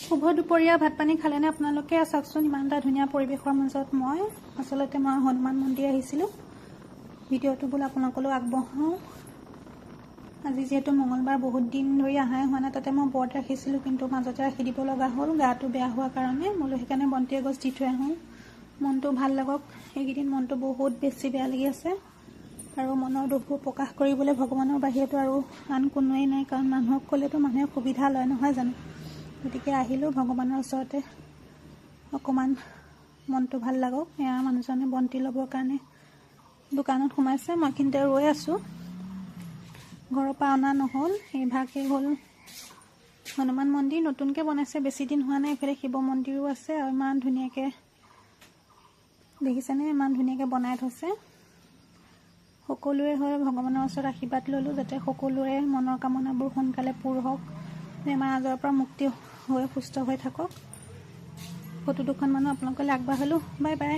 শুভ দুপৰীয়া ভাত পানী খালেনে আপোনালোকে? চাওকচোন ইমান এটা ধুনীয়া পৰিৱেশৰ মাজত মই হনুমান মন্দিৰ আহিছিলোঁ। ভিডিঅ'টো বোলো আপোনালোকলৈ আগবঢ়াওঁ। আজি যিহেতু মঙলবাৰ, বহুত দিন ধৰি অহাই হোৱা নাই। তাতে মই ব্ৰত ৰাখিছিলোঁ, কিন্তু মাজতে ৰাখি দিব লগা হ'ল গাটো বেয়া হোৱাৰ কাৰণে। বোলো সেইকাৰণে বন্তি এগছ দি থৈ আহোঁ, মনটো ভাল লাগক। এইকেইদিন মনটো বহুত বেছি বেয়া লাগি আছে, আৰু মনৰ দুখবোৰ প্ৰকাশ কৰিবলৈ ভগৱানৰ বাহিৰেতো আৰু আন কোনোৱেই নাই। কাৰণ মানুহক ক'লেতো মানুহে সুবিধা লয়, নহয় জানো? গতিকে আহিলোঁ ভগৱানৰ ওচৰতে, অকণমান মনটো ভাল লাগক। এয়া মানুহজনে বন্তি ল'বৰ কাৰণে দোকানত সোমাইছে, মই কিন্তু ৰৈ আছোঁ। ঘৰৰ পৰা অনা নহ'ল। এইভাগেই হ'ল হনুমান মন্দিৰ, নতুনকৈ বনাইছে, বেছি দিন হোৱা নাই। এইফালে শিৱ মন্দিৰো আছে, আৰু ইমান ধুনীয়াকৈ দেখিছেনে, ইমান ধুনীয়াকৈ বনাই থৈছে। সকলোৰে হৈ ভগৱানৰ ওচৰত আশীৰ্বাদ ল'লোঁ, যাতে সকলোৰে মনৰ কামনাবোৰ সোনকালে পূৰ হওক, বেমাৰ আজাৰৰ পৰা মুক্তি হৈ সুস্থ হৈ থাকক। ফটো দুখনমানো আপোনালোকলৈ আগবঢ়ালোঁ। Bye bye.